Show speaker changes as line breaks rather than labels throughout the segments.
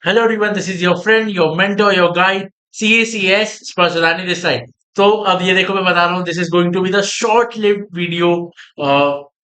Hello everyone, this is your friend, your mentor, your guide, CACS Sparsodani this side. तो अब ये देखो मैं बता रहा हूँ this is going to be the short lived video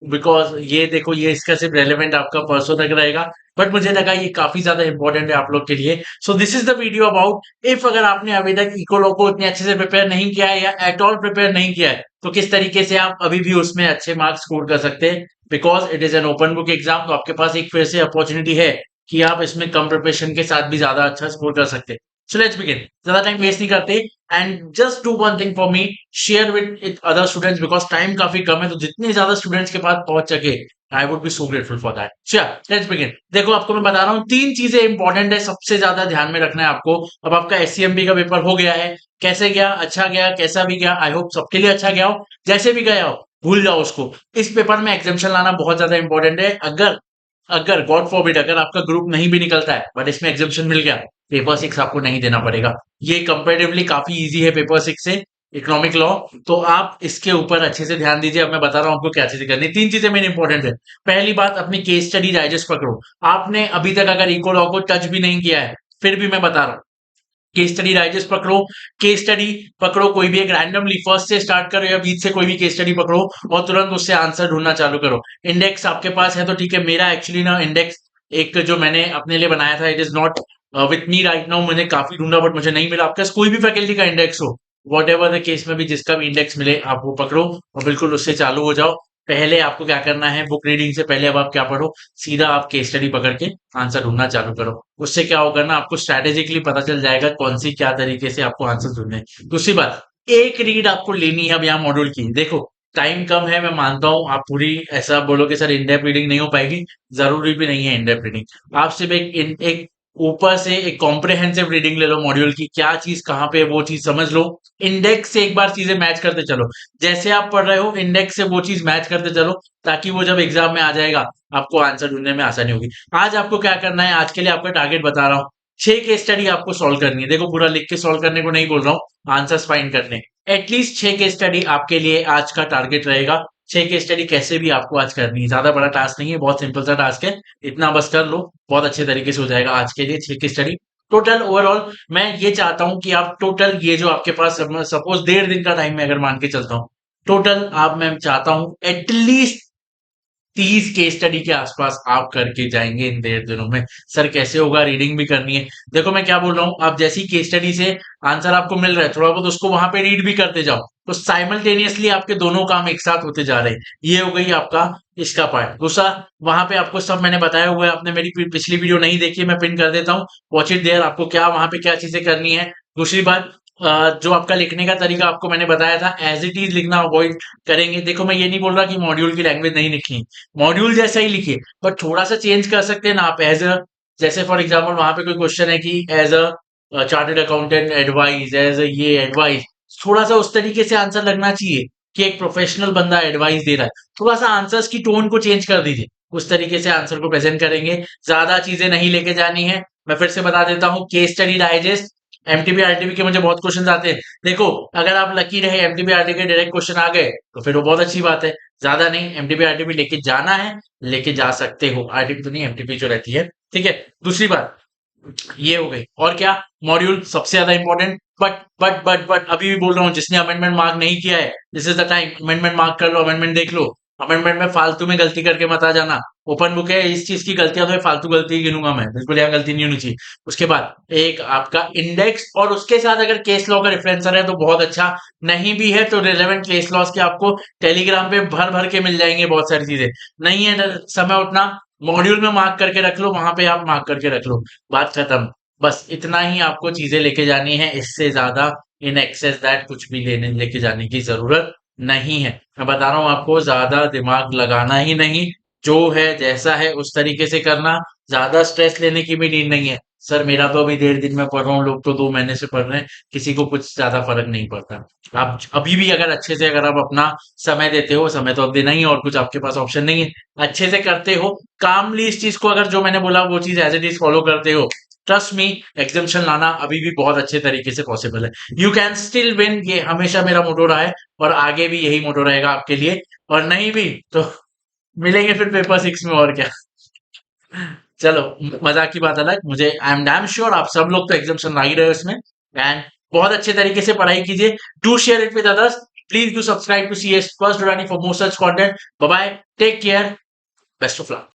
because ये देखो ये इसका सिर्फ रेलेवेंट आपका परसों तक रहेगा बट मुझे लगा ये काफी ज्यादा इंपॉर्टेंट है आप लोग के लिए so this is the video about if अगर आपने अभी तक इकोलो को इतने अच्छे से प्रिपेयर नहीं किया है या एट ऑल प्रिपेयर नहीं किया है तो किस तरीके से आप अभी भी उसमें अच्छे मार्क्स स्कोर कर सकते हैं because it is an open book exam तो आपके पास एक फिर से अपॉर्चुनिटी है कि आप इसमें कम प्रिपरेशन के साथ भी ज्यादा अच्छा स्कोर कर सकते हैं सो लेट्स बिगिन ज्यादा टाइम वेस्ट नहीं करते and just do one thing for me share with other students because time काफी कम है तो जितने ज्यादा स्टूडेंट्स के पास पहुंच सके I would be so grateful for that so let's begin देखो आपको मैं बता रहा हूँ तीन चीजें इंपॉर्टेंट है सबसे ज्यादा ध्यान में रखना है आपको अब आपका एससीएमबी का पेपर हो गया है कैसे गया अच्छा गया कैसा भी गया आई होप सबके लिए अच्छा गया हो जैसे भी गया हो भूल जाओ उसको इस पेपर में एग्जामेशन लाना बहुत ज्यादा इंपॉर्टेंट है अगर अगर गॉड फॉरबिड अगर आपका ग्रुप नहीं भी निकलता है बट इसमें एग्जामेशन मिल गया पेपर सिक्स आपको नहीं देना पड़ेगा ये कंपेरेटिवली काफी इजी है पेपर सिक्स से इकोनॉमिक लॉ तो आप इसके ऊपर अच्छे से ध्यान दीजिए अब मैं बता रहा हूँ आपको क्या चीजें करनी तीन चीजें मेन इंपॉर्टेंट है पहली बात अपनी केस स्टडी डाइजेस्ट पकड़ो आपने अभी तक अगर इको लॉ को टच भी नहीं किया है फिर भी मैं बता रहा हूँ केस स्टडी डाइजेस्ट पकड़ो केस स्टडी पकड़ो कोई भी एक रैंडमली फर्स्ट से स्टार्ट करो या बीच से कोई भी केस स्टडी पकड़ो और तुरंत उससे आंसर ढूंढना चालू करो इंडेक्स आपके पास है तो ठीक है मेरा एक्चुअली ना इंडेक्स एक जो मैंने अपने लिए बनाया था it is not with me right now मैंने काफी ढूंढा बट मुझे नहीं मिला आपके पास कोई भी फैकल्टी का इंडेक्स हो वॉट एवर द केस में भी जिसका भी इंडेक्स मिले आप वो पकड़ो और बिल्कुल उससे चालू हो जाओ पहले आपको क्या करना है बुक रीडिंग से पहले अब आप क्या पढ़ो सीधा आप केस स्टडी पकड़ के आंसर ढूंढना चालू करो उससे क्या होगा ना आपको स्ट्रैटेजिकली पता चल जाएगा कौन सी क्या तरीके से आपको आंसर ढूंढने हैं। दूसरी बात एक रीड आपको लेनी है अब यहाँ मॉड्यूल की देखो टाइम कम है मैं मानता हूँ आप पूरी ऐसा बोलोगे सर इन डेप्थ रीडिंग नहीं हो पाएगी जरूरी भी नहीं है इन डेप्थ रीडिंग आप सिर्फ एक ऊपर से एक कॉम्प्रिहेंसिव रीडिंग ले लो मॉड्यूल की क्या चीज कहाँ पे है, वो चीज समझ लो इंडेक्स से एक बार चीजें मैच करते चलो जैसे आप पढ़ रहे हो इंडेक्स से वो चीज मैच करते चलो ताकि वो जब एग्जाम में आ जाएगा आपको आंसर ढूंढने में आसानी होगी आज आपको क्या करना है आज के लिए आपका टारगेट बता रहा हूँ 6 केस स्टडी आपको सॉल्व करनी है देखो पूरा लिख के सॉल्व करने को नहीं बोल रहा हूँ आंसर्स फाइंड करने एटलीस्ट 6 केस स्टडी आपके लिए आज का टारगेट रहेगा 6 केस स्टडी कैसे भी आपको आज करनी है ज्यादा बड़ा टास्क नहीं है बहुत सिंपल सा टास्क है इतना बस कर लो बहुत अच्छे तरीके से हो जाएगा आज के लिए 6 केस स्टडी टोटल ओवरऑल मैं ये चाहता हूं कि आप टोटल ये जो आपके पास सपोज 1.5 दिन का टाइम में अगर मान के चलता हूँ टोटल आप मैं चाहता हूं एटलीस्ट 30 केस स्टडी के आसपास आप करके जाएंगे इन 1.5 दिनों में सर कैसे होगा रीडिंग भी करनी है देखो मैं क्या बोल रहा हूँ आप जैसी केस स्टडी से आंसर आपको मिल रहा है थोड़ा बहुत उसको वहां पे रीड भी करते जाओ तो साइमल्टेनियसली आपके दोनों काम एक साथ होते जा रहे हैं ये हो गई आपका इसका पार्ट दूसरा वहां पे आपको सब मैंने बताया हुआ है आपने मेरी पिछली वीडियो नहीं देखी है, मैं पिन कर देता हूँ वॉच इट देयर आपको क्या वहां पे क्या चीजें करनी है दूसरी बात जो आपका लिखने का तरीका आपको मैंने बताया था एज इट इज लिखना अवॉइड करेंगे देखो मैं ये नहीं बोल रहा कि मॉड्यूल की लैंग्वेज नहीं लिखनी मॉड्यूल जैसा ही लिखिए बट थोड़ा सा चेंज कर सकते हैं ना आप एज अ जैसे फॉर एग्जाम्पल वहां पे कोई क्वेश्चन है कि as a chartered accountant advice as a ये एडवाइस थोड़ा सा उस तरीके से आंसर लगना चाहिए कि एक प्रोफेशनल बंदा एडवाइस दे रहा है थोड़ा सा आंसर्स की टोन को चेंज कर दीजिए उस तरीके से आंसर को प्रेजेंट करेंगे ज्यादा चीजें नहीं लेके जानी है मैं फिर से बता देता हूँ case study digest MTB RTB के मुझे बहुत क्वेश्चन आते हैं देखो अगर आप लकी रहे एमटीबी आरटीबी के डायरेक्ट क्वेश्चन आ गए तो फिर वो बहुत अच्छी बात है ज्यादा नहीं एमटीबी आरटीबी लेके जाना है लेके जा सकते हो आरटीबी तो नहीं एमटीबी जो रहती है ठीक है दूसरी बात ये हो गई और क्या मॉड्यूल सबसे ज्यादा इंपॉर्टेंट बट अभी भी बोल रहा हूँ जिसने अमेंडमेंट मार्क नहीं किया है this is the time amendment mark कर लो अमेंडमेंट देख लो अमेंडमेंट में फालतू में गलती करके मत आ जाना ओपन बुक है इस चीज की गलतियां तो फालतू गलती ही गिनूंगा मैं बिल्कुल यहाँ गलती नहीं होनी चाहिए उसके बाद एक आपका इंडेक्स और उसके साथ अगर केस लॉ का रेफरेंसर है तो बहुत अच्छा नहीं भी है तो रिलेवेंट केस लॉस के आपको टेलीग्राम पे भर भर के मिल जाएंगे बहुत सारी चीजें नहीं है समय उतना मॉड्यूल में मार्क करके रख लो वहां पे आप मार्क करके रख लो बात खत्म बस इतना ही आपको चीजें लेके जानी है इससे ज्यादा इन एक्सेस दैट कुछ भी लेके जाने की जरूरत नहीं है मैं बता रहा हूँ आपको ज्यादा दिमाग लगाना ही नहीं जो है जैसा है उस तरीके से करना ज्यादा स्ट्रेस लेने की भी नीड नहीं है सर मेरा तो अभी 1.5 दिन में पढ़ रहा हूँ लोग तो 2 महीने से पढ़ रहे हैं किसी को कुछ ज्यादा फर्क नहीं पड़ता आप अभी भी अगर अच्छे से अगर आप अपना समय देते हो समय तो अब देना ही है और कुछ आपके पास ऑप्शन नहीं है अच्छे से करते हो कामली इस चीज को अगर जो मैंने बोला वो चीज एज इट इज फॉलो करते हो ट्रस्ट मी एग्जामेशन लाना अभी भी बहुत अच्छे तरीके से पॉसिबल है यू कैन स्टिल विन ये हमेशा मेरा मोटो रहा है और आगे भी यही मोटो रहेगा आपके लिए और नहीं भी तो मिलेंगे फिर पेपर 6 में और क्या चलो मजाक की बात अलग, मुझे आई एम डैम श्योर आप सब लोग तो एग्जामेशन ला ही रहे हो इसमें, एंड बहुत अच्छे तरीके से पढ़ाई कीजिए। Do share it with others, please do subscribe to C S first for more such content. Bye bye, take care, best of luck.